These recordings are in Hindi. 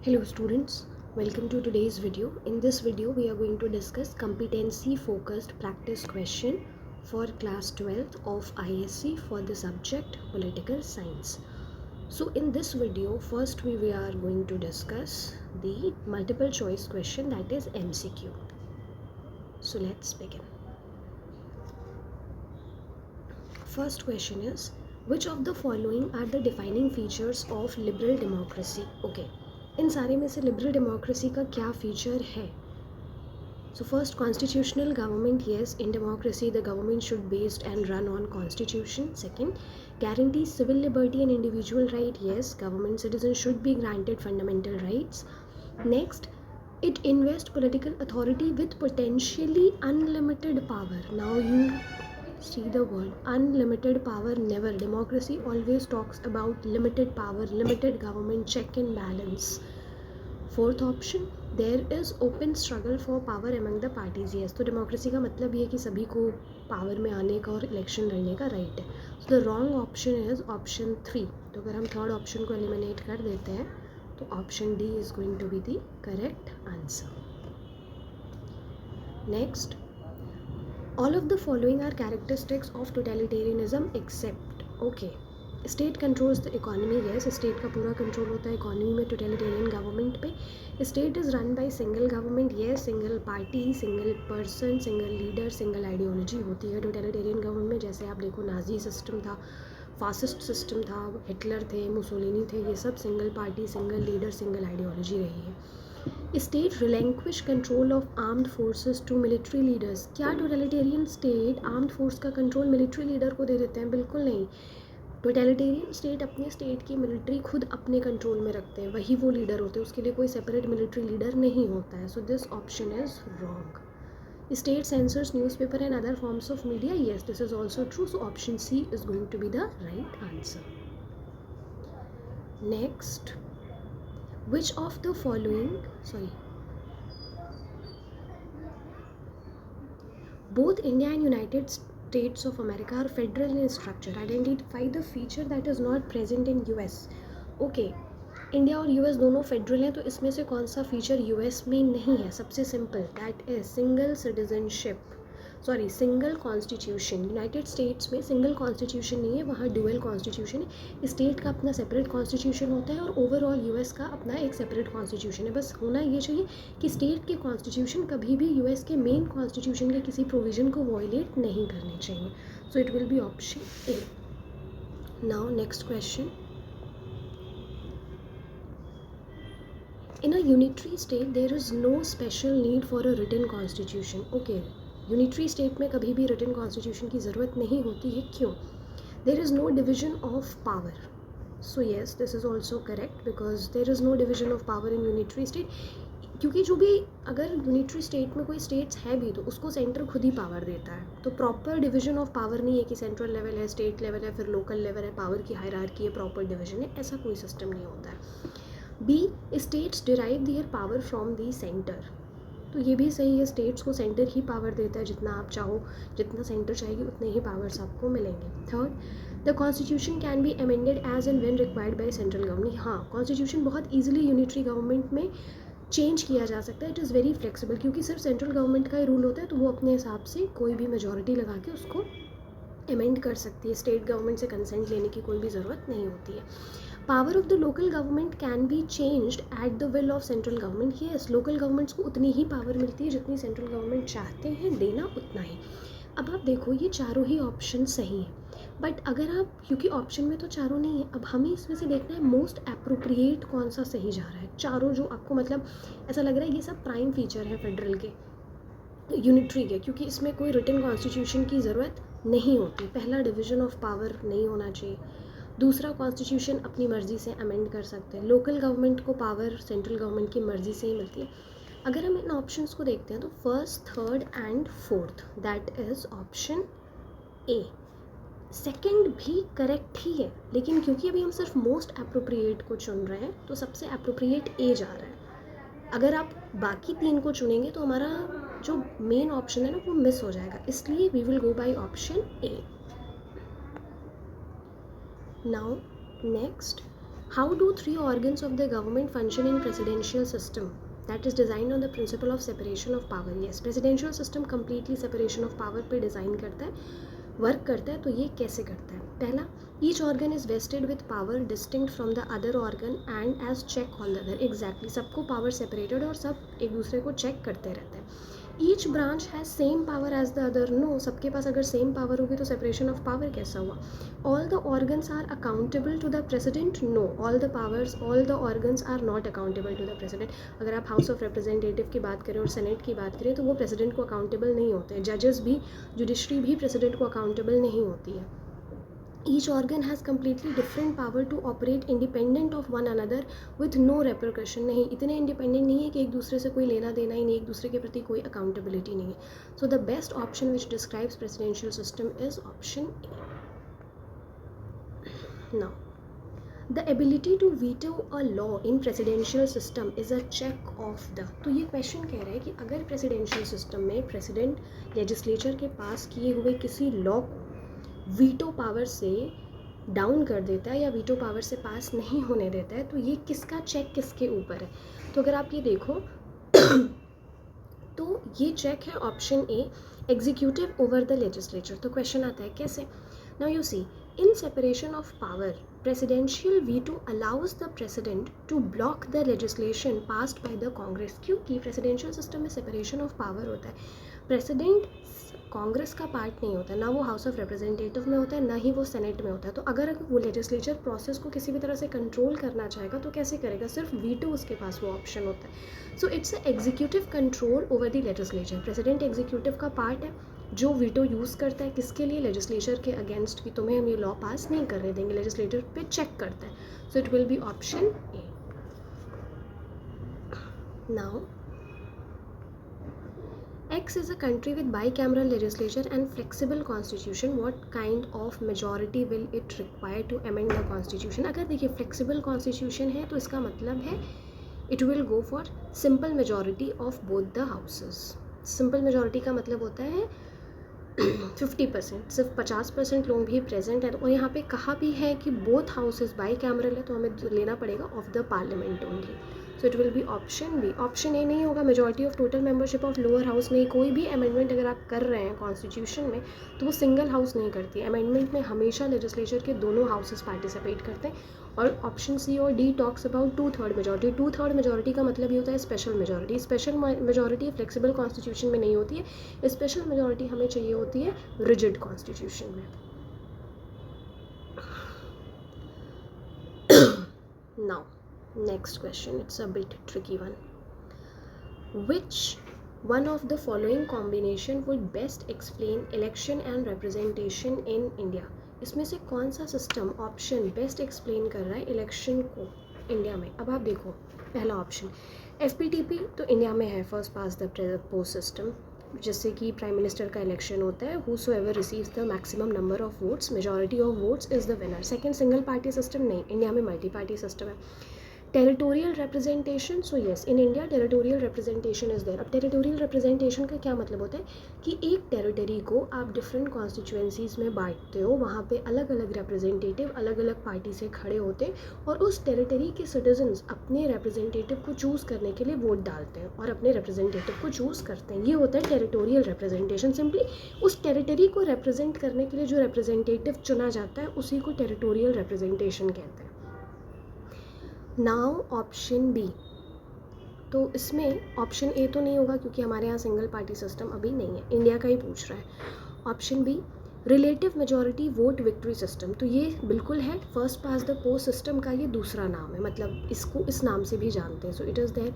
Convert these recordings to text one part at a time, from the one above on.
Hello students, welcome to today's video. In this video we are going to discuss competency focused practice question for class 12th of ISC for the subject political science. So in this video first we are going to discuss the multiple choice question, that is MCQ. So let's begin. First question is, which of the following are the defining features of liberal democracy? Okay, इन सारे में से लिबरल डेमोक्रेसी का क्या फीचर है? So first, constitutional government. Yes, in democracy the government should based and run on constitution. Second, guarantee civil liberty and individual right. Yes, government citizens should be granted fundamental rights. Next, it invests political authority with potentially unlimited power. Now you see the word unlimited power. Never. Democracy always talks about limited power, limited government, check and balance. Fourth option, there is open struggle for power among the parties. Yes, तो डेमोक्रेसी का मतलब ये है कि सभी को पावर में आने का और इलेक्शन लड़ने का राइट है. So the wrong option is option 3. तो अगर हम थर्ड ऑप्शन को एलिमिनेट कर देते हैं तो option D is going to be the correct answer. Next, all of the following are characteristics of totalitarianism except. okay, state controls the economy. Yes, state का पूरा कंट्रोल होता है इकोनॉमी में टोटलिटेरियन गवर्नमेंट पे. State is run by single government. Yes, single party, single person, single leader, single ideology होती है टोटलिटेरियन गवर्नमेंट में. जैसे आप देखो, नाजी सिस्टम था, फासिस्ट सिस्टम था, हिटलर थे, मुसोलिनी थे, ये सब single party, single leader, single ideology रही है. State relinquish control of armed forces to military leaders. क्या टोटलिटेरियन स्टेट आर्म्ड फोर्स का कंट्रोल मिलिट्री लीडर को दे देते हैं? बिल्कुल नहीं. टोटलिटेरियन स्टेट अपने स्टेट की मिलिट्री खुद अपने कंट्रोल में रखते हैं, वही वो लीडर होते हैं, उसके लिए कोई सेपरेट मिलिट्री लीडर नहीं होता है. So this option is wrong. State censors newspaper and other forms of media. Yes, this is also true. So option C is going to be the right answer. Next, which of the following, both India and United States of America are federal in structure. Identify the feature that is not present in US. okay, India और यूएस दोनों फेडरल हैं, तो इसमें से कौन सा फीचर यूएस में नहीं है? सबसे simple, that is single citizenship, single constitution. United states में सिंगल कॉन्स्टिट्यूशन नहीं है, वहाँ ड्यूअल कॉन्स्टिट्यूशन है. स्टेट का अपना सेपरेट कॉन्स्टिट्यूशन होता है और ओवरऑल यूएस का अपना एक सेपरेट कॉन्स्टिट्यूशन है. बस होना ये चाहिए कि स्टेट के कॉन्स्टिट्यूशन कभी भी यूएस के मेन कॉन्स्टिट्यूशन के किसी प्रोविजन को वॉयलेट नहीं करने चाहिए. सो it will be option A. Now next question. In a unitary state there is no special need for a written constitution. okay, unitary state में कभी भी रिटन कॉन्स्टिट्यूशन की ज़रूरत नहीं होती है. क्यों? There is no division of power. So yes, this is also correct because there is no division of power in unitary state. क्योंकि जो भी, अगर यूनिटरी स्टेट में कोई स्टेट्स है भी तो उसको सेंटर खुद ही पावर देता है. तो प्रॉपर डिविजन ऑफ पावर नहीं है कि सेंट्रल लेवल है, स्टेट लेवल है, फिर लोकल लेवल है, पावर की हायरार्की है, प्रॉपर डिविजन है, ऐसा कोई सिस्टम नहीं होता है. B, states derive their power from the centre. तो ये भी सही है, स्टेट्स को सेंटर ही पावर देता है. जितना आप चाहो, जितना सेंटर चाहेगी उतने ही पावर्स आपको मिलेंगे. Third, the constitution can be amended as and when required by central government. हाँ, कॉन्स्टिट्यूशन बहुत ईजिली यूनिटरी गवर्नमेंट में चेंज किया जा सकता है. इट इज़ वेरी फ्लेक्सिबल, क्योंकि सिर्फ सेंट्रल गवर्नमेंट का ही रूल होता है, तो वो अपने हिसाब से कोई भी मेजॉरिटी लगा के उसको अमेंड कर सकती है. स्टेट गवर्नमेंट से कंसेंट लेने की कोई भी ज़रूरत नहीं होती है. Power of the local government can be changed at the will of central government. Yes, local governments को उतनी ही पावर मिलती है जितनी सेंट्रल गवर्नमेंट चाहते हैं देना, उतना ही. अब आप देखो, ये चारों ही ऑप्शन सही हैं, बट अगर आप, क्योंकि ऑप्शन में तो चारों नहीं है, अब हमें इसमें से देखना है मोस्ट अप्रोप्रिएट कौन सा सही जा रहा है. चारों जो आपको मतलब ऐसा लग रहा है ये सब प्राइम फीचर है फेडरल के, यूनिटरी के, क्योंकि इसमें कोई रिटन कॉन्स्टिट्यूशन की ज़रूरत नहीं होती. पहला, डिवीजन ऑफ पावर नहीं होना चाहिए. दूसरा, कॉन्स्टिट्यूशन अपनी मर्ज़ी से अमेंड कर सकते हैं. लोकल गवर्नमेंट को पावर सेंट्रल गवर्नमेंट की मर्ज़ी से ही मिलती है. अगर हम इन ऑप्शंस को देखते हैं तो first, third and fourth, that is option A. Second भी करेक्ट ही है, लेकिन क्योंकि अभी हम सिर्फ मोस्ट अप्रोप्रिएट को चुन रहे हैं तो सबसे अप्रोप्रिएट ए जा रहा है. अगर आप बाकी तीन को चुनेंगे तो हमारा जो मेन ऑप्शन है ना वो मिस हो जाएगा, इसलिए we will go by option A. Now next, how do 3 organs of the government function in presidential system that is design on the principle of separation of power. Yes, presidential system completely separation of power पे डिज़ाइन करता है, वर्क करता है. तो ये कैसे करता है? पहला, each organ is vested with power distinct from the other organ and as check on the other. Exactly, सबको पावर सेपरेटेड और सब एक दूसरे को चेक करते रहते हैं. Each branch has same power as the other. No, सबके पास अगर सेम पावर होगी तो सेपरेशन ऑफ पावर कैसा हुआ? All the organs are accountable to the president. No, all the powers, all the organs are not accountable to the president. अगर आप हाउस ऑफ रिप्रेजेंटेटिव की बात करें और सेनेट की बात करें तो वो प्रेसिडेंट को अकाउंटेबल नहीं होते हैं. जजेस भी, जुडिशरी भी प्रेसिडेंट को अकाउंटेबल नहीं होती है. Each organ has completely different power to operate independent of one another with no repercussion. नहीं, इतने independent नहीं है कि एक दूसरे से कोई लेना देना ही नहीं, एक दूसरे के प्रति कोई accountability नहीं है. So the best option which describes presidential system is option A. Now, the ability to veto a law in presidential system is a check of the. तो ये क्वेश्चन कह रहा है कि अगर presidential system में president legislature के पास किए हुए किसी law को वीटो पावर से डाउन कर देता है या वीटो पावर से पास नहीं होने देता है, तो ये किसका चेक किसके ऊपर है? तो अगर आप ये देखो तो ये चेक है option A, executive over the legislature. तो क्वेश्चन आता है कैसे? Now you see, in separation of power presidential veto allows the president to block the legislation passed by the Congress. क्योंकि प्रेसिडेंशियल सिस्टम में सेपरेशन ऑफ पावर होता है. प्रेसिडेंट कांग्रेस का पार्ट नहीं होता, ना वो हाउस ऑफ रिप्रेजेंटेटिव में होता है, ना ही वो सेनेट में होता है. तो अगर वो लेजिस्लेचर प्रोसेस को किसी भी तरह से कंट्रोल करना चाहेगा तो कैसे करेगा? सिर्फ वीटो उसके पास वो ऑप्शन होता है. So it's executive control over the legislature. President executive का पार्ट है जो वीटो यूज़ करता है किसके लिए? लेजिस्लेचर के अगेंस्ट कि तुम्हें हम ये लॉ पास नहीं करने देंगे. लेजिस्लेटर पे चेक करता है. सो it will be option A. Now, X is a country with bicameral legislature and flexible constitution. What kind of majority will it require to amend the constitution? अगर देखिए flexible constitution है तो इसका मतलब है it will go for simple majority of both the houses. Simple majority का मतलब होता है 50%, सिर्फ 50% लोग भी प्रेजेंट है. और यहाँ पे कहा भी है कि बोथ हाउसेज बाई कैमरल है तो हमें लेना पड़ेगा of the parliament only. So it will be option B. Option A नहीं होगा, majority of total membership of lower house नहीं. कोई भी अमेंडमेंट अगर आप कर रहे हैं कॉन्स्टिट्यूशन में तो वो सिंगल हाउस नहीं करती है. अमेंडमेंट में हमेशा लेजिस्लेचर के दोनों हाउसेस पार्टिसिपेट करते हैं. और ऑप्शन सी और D talks about 2/3 majority. 2/3 majority का मतलब ये होता है special majority. Special majority flexible constitution में नहीं होती है. स्पेशल मेजॉरिटी हमें चाहिए होती है रिजिड कॉन्स्टिट्यूशन में. Now next question, it's a bit tricky one. Which one of the following combination would best explain election and representation in India? इसमें से कौन सा सिस्टम ऑप्शन बेस्ट एक्सप्लेन कर रहा है इलेक्शन को इंडिया में? अब आप देखो, पहला ऑप्शन FPTP तो इंडिया में है, first past the post system, जिससे कि प्राइम मिनिस्टर का इलेक्शन होता है. Whosoever receives the maximum number of votes, majority of votes is the winner. Second, single party system नहीं, इंडिया में मल्टी पार्टी सिस्टम है. Territorial representation, so yes in India territorial representation is there. अब टेरिटोरियल रिप्रेजेंटेशन का क्या मतलब होता है कि एक टेरिटरी को आप डिफरेंट कॉन्स्टिट्यूएंसीज़ में बांटते हो, वहाँ पे अलग अलग रिप्रेजेंटेटिव अलग अलग पार्टी से खड़े होते हैं और उस टेरिटरी के सिटीजन्स अपने रिप्रेजेंटेटिव को चूज़ करने के लिए वोट डालते हैं और अपने रिप्रेजेंटेटिव को चूज़ करते हैं. ये होता है टेरिटोरियल रिप्रेजेंटेशन. सिंपली उस टेरिटरी को रिप्रेजेंट करने के लिए जो रिप्रेजेंटेटिव चुना जाता है उसी को टेरिटोरियल रिप्रेजेंटेशन कहते हैं. नाउ ऑप्शन बी, तो इसमें ऑप्शन ए तो नहीं होगा क्योंकि हमारे यहाँ सिंगल पार्टी सिस्टम अभी नहीं है, इंडिया का ही पूछ रहा है. Option B, relative majority vote victory system, तो ये बिल्कुल है first past the post system का ये दूसरा नाम है, मतलब इसको इस नाम से भी जानते हैं. So it is there.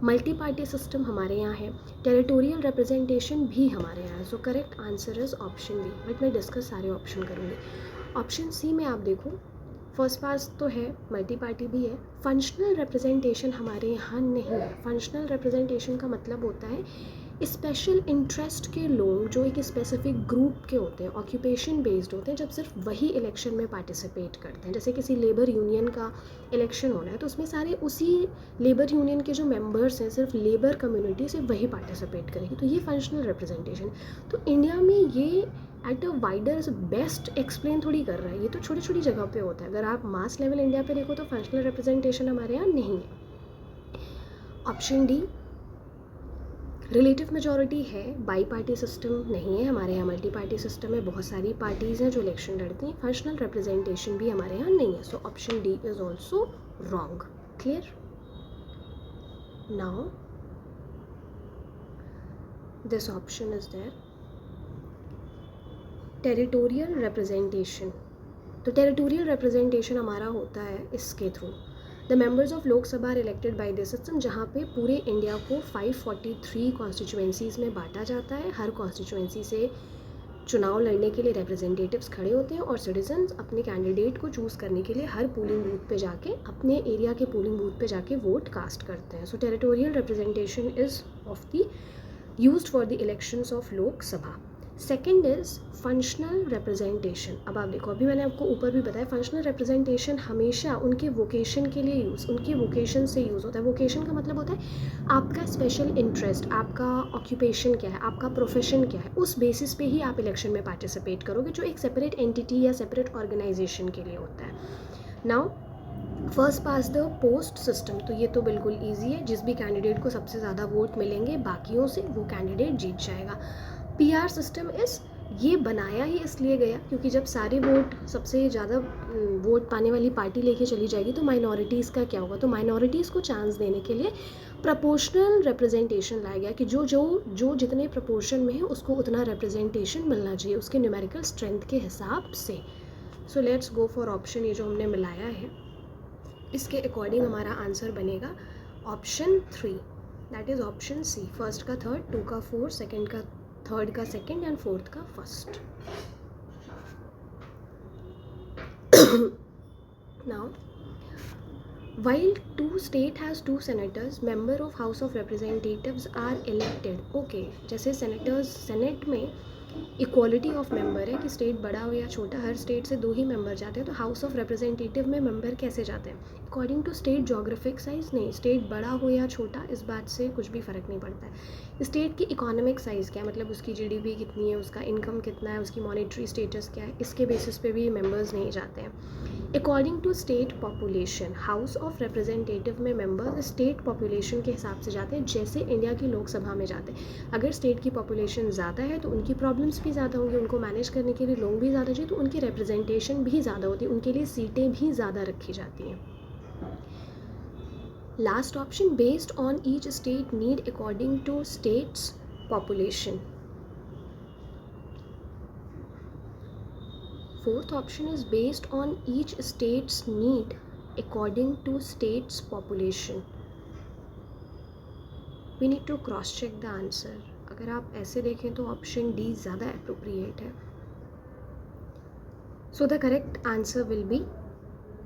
Multi party system हमारे यहाँ है, टेरिटोरियल रिप्रेजेंटेशन भी हमारे यहाँ है. So correct answer is option B. But मैं डिस्कस सारे ऑप्शन करूँगी. ऑप्शन सी में आप देखो, फर्स्ट पास तो है, मल्टी पार्टी भी है, फंक्शनल रिप्रेजेंटेशन हमारे यहाँ नहीं है. फंक्शनल रिप्रेजेंटेशन का मतलब होता है स्पेशल इंटरेस्ट के लोग जो एक स्पेसिफिक ग्रुप के होते हैं, ऑक्यूपेशन बेस्ड होते हैं, जब सिर्फ वही इलेक्शन में पार्टिसिपेट करते हैं। जैसे किसी लेबर यूनियन का इलेक्शन होना है तो उसमें सारे उसी लेबर यूनियन के जो मेंबर्स हैं, सिर्फ लेबर कम्युनिटी से वही पार्टिसिपेट करेगी, तो ये फंक्शनल रिप्रेजेंटेशन। तो इंडिया में ये at a wider best explain थोड़ी कर रहा है, ये तो छोटी छोटी जगह पे होता है। अगर आप मास लेवल इंडिया पे देखो तो फंक्शनल रिप्रेजेंटेशन हमारे यहाँ नहीं है। ऑप्शन डी रिलेटिव मेजॉरिटी है, बाई पार्टी सिस्टम नहीं है, हमारे यहाँ मल्टी पार्टी सिस्टम है, बहुत सारी पार्टीज़ हैं जो इलेक्शन लड़ती हैं। फंक्शनल रिप्रेजेंटेशन भी हमारे यहाँ नहीं है, so option D is also wrong. Clear? Now this option is there, territorial representation. तो टेरिटोरियल रिप्रेजेंटेशन हमारा होता है इसके through, the members of Lok Sabha are elected by this system, जहाँ पे पूरे इंडिया को 543 कॉन्स्टिट्यूएंसीज़ में बांटा जाता है। हर कॉन्स्टिट्यूएंसी से चुनाव लड़ने के लिए रिप्रेजेंटेटिव्स खड़े होते हैं और सिटीजन्स अपने कैंडिडेट को चूज़ करने के लिए हर पोलिंग बूथ पे जाके, अपने एरिया के पोलिंग बूथ पे जाके वोट कास्ट करते हैं। So territorial representation is of the used for the elections of Lok Sabha. Second is functional representation. अब आप देखो, अभी मैंने आपको ऊपर भी बताया, फंक्शनल रिप्रेजेंटेशन हमेशा उनके वोकेशन के लिए यूज़, उनके वोकेशन से यूज़ होता है। वोकेशन का मतलब होता है आपका स्पेशल इंटरेस्ट, आपका ऑक्यूपेशन क्या है, आपका प्रोफेशन क्या है, उस बेसिस पे ही आप इलेक्शन में पार्टिसिपेट करोगे, जो एक सेपरेट एंटिटी या सेपरेट ऑर्गेनाइजेशन के लिए होता है। Now first past the post system, तो ये तो बिल्कुल ईजी है, जिस भी कैंडिडेट को सबसे ज़्यादा वोट मिलेंगे बाकियों से, वो कैंडिडेट जीत जाएगा। पीआर सिस्टम इस ये बनाया ही इसलिए गया क्योंकि जब सारे वोट, सबसे ज़्यादा वोट पाने वाली पार्टी लेके चली जाएगी तो माइनॉरिटीज़ का क्या होगा, तो माइनॉरिटीज़ को चांस देने के लिए प्रपोर्शनल रिप्रेजेंटेशन लाया गया कि जो जितने प्रपोर्शन में है उसको उतना रिप्रेजेंटेशन मिलना चाहिए उसके न्यूमेरिकल स्ट्रेंथ के हिसाब से। So let's go for option, ये जो हमने मिलाया है इसके अकॉर्डिंग हमारा आंसर बनेगा option 3, that is option C. First का थर्ड, टू का फोर, सेकेंड का थर्ड का सेकेंड एंड फोर्थ का first. Now while two state has two senators, member of House of Representatives are elected. Okay, जैसे senators, सेनेट में इक्वालिटी ऑफ मेंबर है कि स्टेट बड़ा हो या छोटा, हर स्टेट से 2 ही मेंबर जाते हैं, तो हाउस ऑफ रिप्रेजेंटेटिव में मेंबर कैसे जाते हैं, according to state geographic size नहीं, स्टेट बड़ा हो या छोटा इस बात से कुछ भी फ़र्क नहीं पड़ता है। स्टेट की इकोनॉमिक साइज़ क्या है, मतलब उसकी जीडीपी कितनी है, उसका इनकम कितना है, उसकी मॉनेटरी स्टेटस क्या है, इसके बेसिस पे भी मेंबर्स नहीं जाते हैं। According to state population, house of representative में मेंबर्स स्टेट पॉपुलेशन के हिसाब से जाते हैं, जैसे इंडिया की लोकसभा में जाते हैं। अगर स्टेट की पॉपुलेशन ज़्यादा है तो उनकी प्रॉब्लम्स भी ज़्यादा होंगी, उनको मैनेज करने के लिए लोग भी ज़्यादा चाहिए, तो उनकी रिप्रेजेंटेशन भी ज़्यादा होती है, उनके लिए सीटें भी ज़्यादा रखी जाती हैं। Last option, based on each state need according to states population. Fourth option is based on each state's need according to state's population. We need to cross check the answer. अगर आप ऐसे देखें तो ऑप्शन डी ज़्यादा appropriate है. So the correct answer will be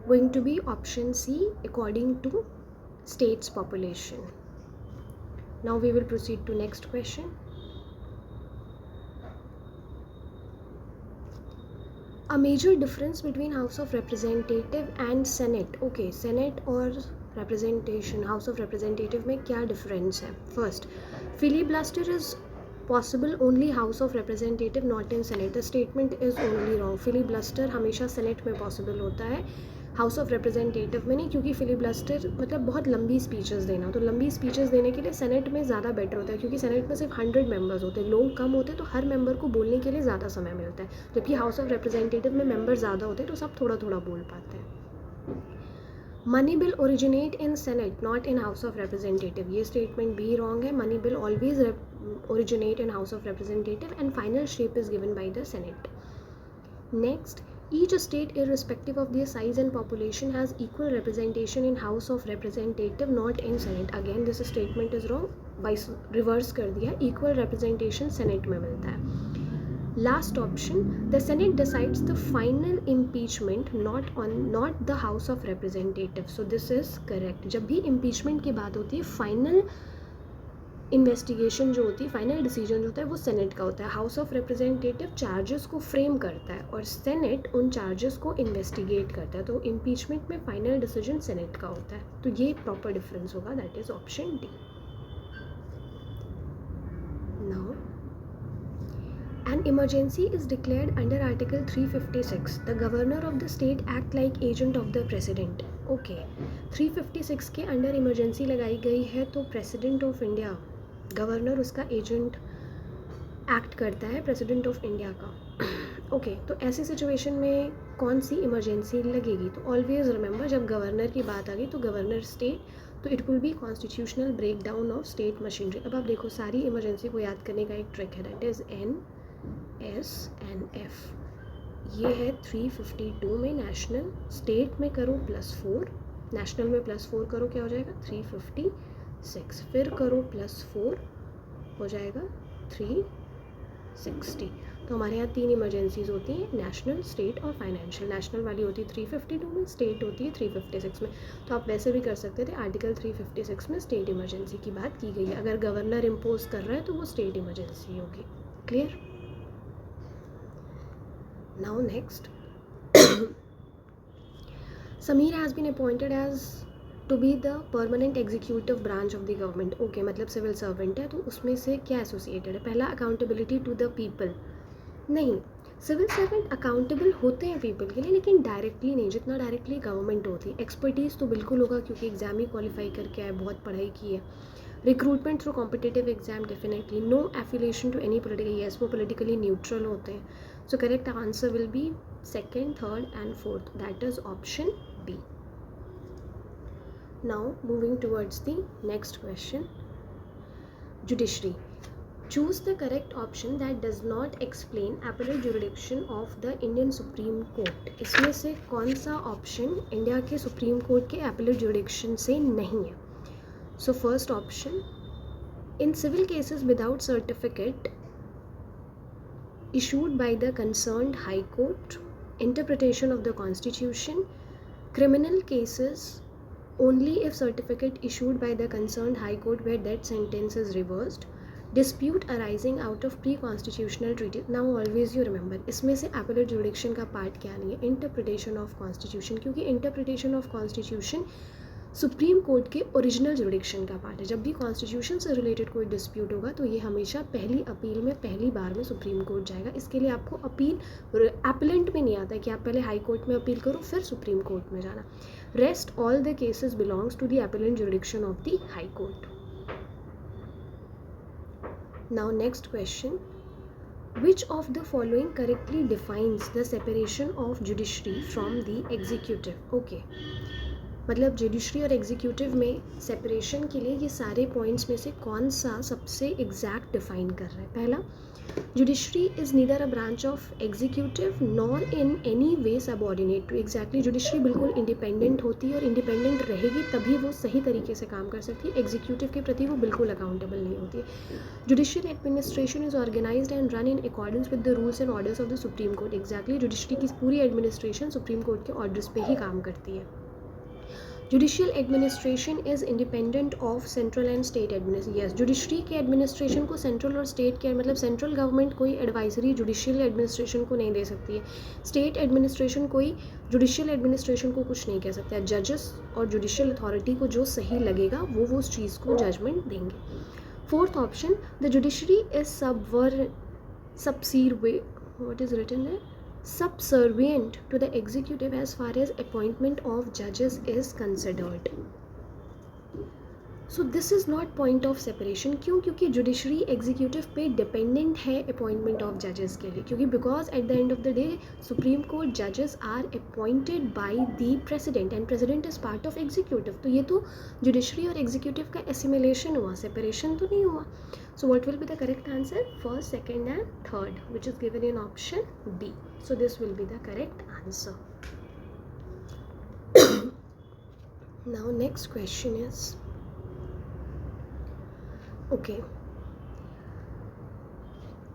going to be option C, according to state's population. Now we will proceed to next question. A major difference between House of Representative and Senate. Okay, Senate और representation, House of Representative में क्या difference है? First, filibuster is possible only House of Representative, not in Senate. The statement is only wrong. filibuster हमेशा Senate में possible होता है, हाउस ऑफ रिप्रेजेंटेटिव में नहीं, क्योंकि फिलिबस्टर मतलब बहुत लंबी स्पीचेस देना, तो लंबी स्पीचेस देने के लिए सेनेट में ज़्यादा बेटर होता है, क्योंकि सेनेट में सिर्फ 100 मेंबर्स होते हैं, लोग कम होते हैं, तो हर मेंबर को बोलने के लिए ज़्यादा समय मिलता है। जबकि हाउस ऑफ रिप्रेजेंटेटिव में मेंबर ज़्यादा होते हैं तो सब थोड़ा थोड़ा बोल पाते हैं। Money bill originate in senate, not in house of representative, ये स्टेटमेंट भी रॉन्ग है। Money bill always originate in house of representative and final shape is given by the senate. Next, each state irrespective of their size and population has equal representation in House of Representative, not in Senate. Again this statement is wrong, vice reverse कर दिया, equal representation Senate में मिलता है। Last option, the Senate decides the final impeachment, not the House of Representative. So this is correct. जब भी impeachment की बात होती है, final इन्वेस्टिगेशन जो होती है, फाइनल डिसीजन जो होता है वो सेनेट का होता है. हाउस ऑफ रिप्रेजेंटेटिव चार्जेस को फ्रेम करता है और सेनेट उन चार्जेस को इन्वेस्टिगेट करता है. तो इम्पीचमेंट में फाइनल डिसीजन सेनेट का होता है. तो ये प्रॉपर डिफरेंस होगा, that is option D. Now an emergency is declared under Article 356. The governor of the state act like agent of the president. Okay, 356 के अंडर इमरजेंसी लगाई गई है तो प्रेसिडेंट ऑफ इंडिया, गवर्नर उसका एजेंट एक्ट करता है प्रेसिडेंट ऑफ इंडिया का. ओके, तो ऐसी सिचुएशन में कौन सी इमरजेंसी लगेगी? तो ऑलवेज रिमेंबर, जब गवर्नर की बात आ गई तो गवर्नर स्टेट, तो it will be constitutional break down of state machinery. अब आप देखो, सारी इमरजेंसी को याद करने का एक ट्रिक है, दैट इज़ NSNF. ये है 352 में नेशनल, स्टेट में करो +4, नेशनल में +4 करो क्या हो जाएगा 356, फिर करो +4 हो जाएगा 360. तो हमारे यहाँ 3 इमरजेंसीज होती हैं, नेशनल, स्टेट और फाइनेंशियल. नेशनल वाली होती है 352 में, स्टेट होती है 356 में. तो आप वैसे भी कर सकते थे, आर्टिकल 356 में स्टेट इमरजेंसी की बात की गई है. अगर गवर्नर इम्पोज कर रहा है तो वो स्टेट इमरजेंसी होगी. Clear? Now next, Sameer has been appointed as to be the permanent executive branch of the government. Okay, मतलब सिविल सर्वेंट है, तो उसमें से क्या एसोसिएटेड है? पहला, अकाउंटेबिलिटी टू द पीपल. नहीं, सिविल सर्वेंट अकाउंटेबल होते हैं पीपल के लिए, लेकिन डायरेक्टली नहीं, जितना डायरेक्टली गवर्नमेंट होती है. एक्सपर्टीज़ तो बिल्कुल होगा क्योंकि एग्जाम ही क्वालिफाई करके आए, बहुत पढ़ाई की है. Recruitment through competitive exam definitely. No affiliation to any political, yes वो पोलिटिकली न्यूट्रल होते हैं. So correct answer will be second, third and fourth, that is option B. Now moving towards the next question. Judiciary. Choose the correct option that does not explain appellate jurisdiction of the Indian Supreme Court. इसमें से कौन सा ऑप्शन इंडिया के सुप्रीम कोर्ट के appellate jurisdiction से नहीं है? So first option, in civil cases without certificate issued by the concerned high court, interpretation of the constitution, criminal cases only if certificate issued by the concerned high court where death sentence is reversed, dispute arising out of pre-constitutional treaty. Now always you remember, इसमें से appellate jurisdiction का पार्ट क्या नहीं है? interpretation of constitution, क्योंकि interpretation of constitution supreme court के ओरिजिनल जुरिडिक्शन का पार्ट है. जब भी कॉन्स्टिट्यूशन से रिलेटेड कोई डिस्प्यूट होगा तो ये हमेशा पहली अपील में, पहली बार में सुप्रीम कोर्ट जाएगा. इसके लिए आपको अपील एपेलेंट में नहीं आता है कि आप पहले हाई कोर्ट में अपील करो फिर सुप्रीम कोर्ट में जाना. Rest all the cases belongs to the appellate jurisdiction of the high court. Now next question, which of the following correctly defines the separation of judiciary from the executive? Okay, मतलब जुडिशरी और एग्जीक्यूटिव में सेपरेशन के लिए ये सारे पॉइंट्स में से कौन सा सबसे एग्जैक्ट डिफाइन कर रहा है? पहला, judiciary is neither a branch of executive nor in any way subordinate to. Exactly, judiciary बिल्कुल इंडिपेंडेंट होती है और इंडिपेंडेंट रहेगी तभी वो सही तरीके से काम कर सकती है. एग्जीक्यूटिव के प्रति वो बिल्कुल अकाउंटेबल नहीं होती है. Judicial administration is organised and run in accordance with the rules and orders of the supreme court. Exactly, judiciary की पूरी एडमिनिस्ट्रेशन सुप्रीम कोर्ट के ऑर्डर्स पे ही काम करती है. Judicial administration is independent of central and state administration. Yes, judiciary के एडमिनिस्ट्रेशन को सेंट्रल और स्टेट के, मतलब सेंट्रल गवर्नमेंट कोई एडवाइजरी जुडिशियल एडमिनिस्ट्रेशन को नहीं दे सकती है. स्टेट एडमिनिस्ट्रेशन कोई जुडिशियल एडमिनिस्ट्रेशन को कुछ नहीं कह सकता है. जजेस और जुडिशियल अथॉरिटी को जो सही लगेगा वो उस चीज़ को जजमेंट देंगे. Fourth option, the judiciary is subservient to the executive as far as appointment of judges is considered. So this is not point of separation. क्यों? क्योंकि जुडिशरी एग्जीक्यूटिव पे डिपेंडेंट है अपॉइंटमेंट ऑफ जजेस के लिए, क्योंकि because at the end of the day supreme court जजेस are appointed by the president and president is part of executive. तो ये तो जुडिशरी और एग्जीक्यूटिव का एसिमिलेशन हुआ, सेपरेशन तो नहीं हुआ. So what will be the correct answer? First, second and third, which is given in option B. So this will be the correct answer. Now next question is, okay,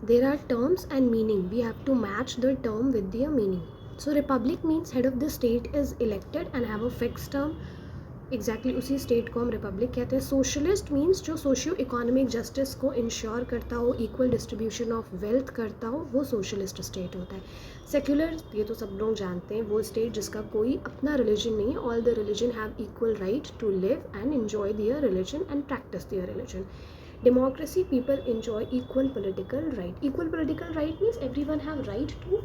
there are terms and meaning. We have to match the term with their meaning. So republic means head of the state is elected and have a fixed term. Exactly उसी स्टेट को हम रिपब्लिक कहते हैं. सोशलिस्ट मीन्स जो सोशियो इकोनॉमिक जस्टिस को इंश्योर करता हो, इक्वल डिस्ट्रीब्यूशन ऑफ वेल्थ करता हो, वो सोशलिस्ट स्टेट होता है. सेक्युलर, ये तो सब लोग जानते हैं, वो स्टेट जिसका कोई अपना रिलीजन नहीं है. All the religion have equal right to live and enjoy their religion and practise their religion. Democracy, people enjoy equal political right. Equal political right means everyone have right to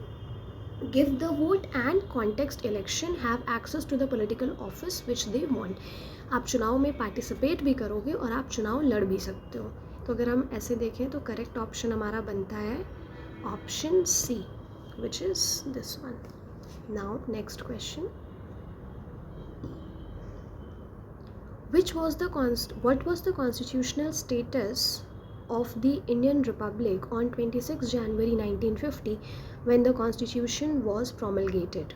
give the vote and context election have access to the political office which they want. आप चुनाव में पार्टिसिपेट भी करोगे और आप चुनाव लड़ भी सकते हो. तो अगर हम ऐसे देखें तो करेक्ट ऑप्शन हमारा बनता है option C, which is this one. Now next question. What was the constitutional status of the Indian Republic on 26 January 1950 when the constitution was promulgated?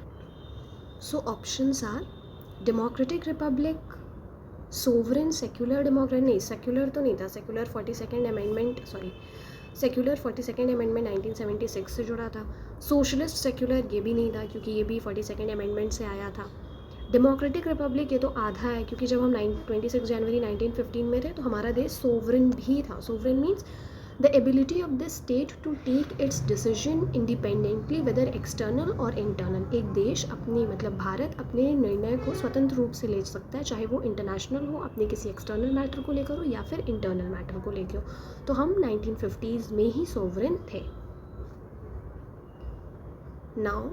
So options are democratic republic, sovereign secular democracy, नहीं secular तो नहीं था, secular 42nd amendment 1976 से जुड़ा था. socialist secular ये भी नहीं था क्योंकि ये भी 42nd amendment से आया था. डेमोक्रेटिक रिपब्लिक ये तो आधा है क्योंकि जब हम 26 जनवरी 1915 में थे तो हमारा देश सोवरेन भी था. Sovereign means the ability of the state to take its decision independently whether external और इंटरनल. एक देश अपनी मतलब भारत अपने निर्णय को स्वतंत्र रूप से ले सकता है, चाहे वो इंटरनेशनल हो, अपने किसी एक्सटर्नल मैटर को लेकर हो या फिर इंटरनल मैटर को लेकर हो. तो हम 1950s में ही सोवरेन थे. Now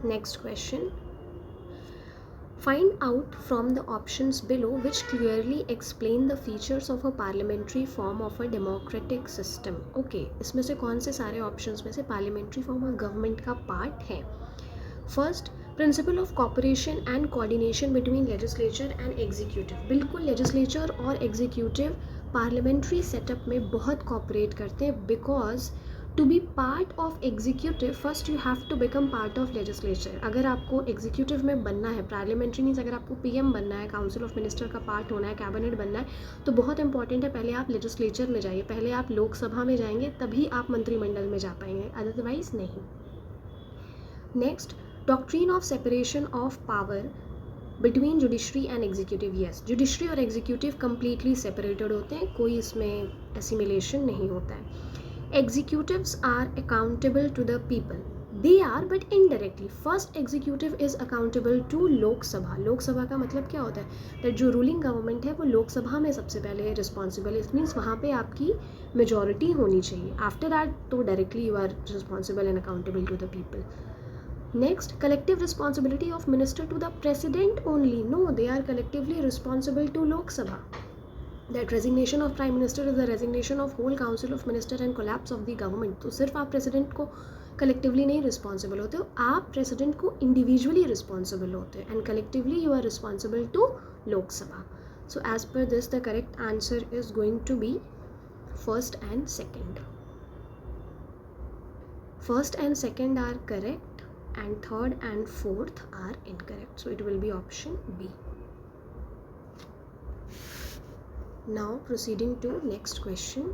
next question. Find out from the options below which clearly explain the features of a parliamentary form of a democratic system. Okay, इसमें से कौन से सारे options में से parliamentary form और government का part है. First, principle of cooperation and coordination between legislature and executive. बिल्कुल legislature और executive parliamentary setup में बहुत cooperate करते हैं because to be part of executive first you have to become part of legislature. अगर आपको executive में बनना है, parliamentary means अगर आपको PM बनना है, council of minister का part होना है, cabinet बनना है, तो बहुत important है पहले आप legislature में जाइए, पहले आप लोकसभा में जाएंगे तभी आप मंत्रिमंडल में जा पाएंगे, अदरवाइज नहीं. Next, doctrine of separation of power between judiciary and executive. yes, judiciary और executive completely separated होते हैं, कोई इसमें assimilation नहीं होता है. Executives are accountable to the people. They are but indirectly. First executive is accountable to Lok Sabha. लोक सभा का मतलब क्या होता है? that जो रूलिंग गवर्नमेंट है वो लोकसभा में सबसे पहले रिस्पॉन्सिबल है. इट मीन्स वहाँ पे आपकी मेजॉरिटी होनी चाहिए. आफ्टर दैट तो directly you are responsible and accountable to the people. Next, collective responsibility of minister to the president only. No, they are collectively responsible to Lok Sabha. That resignation of prime minister is the resignation of whole council of minister and collapse of the government. तो सिर्फ आप प्रेसिडेंट को कलेक्टिवली नहीं रिस्पॉन्सिबल होते हो, आप प्रेसिडेंट को इंडिविजुअली रिस्पॉन्सिबल होते हो and collectively you are responsible to Lok Sabha. So as per this the correct answer is going to be first and second. First and second are correct and third and fourth are incorrect. So it will be option B. Now proceeding to next question.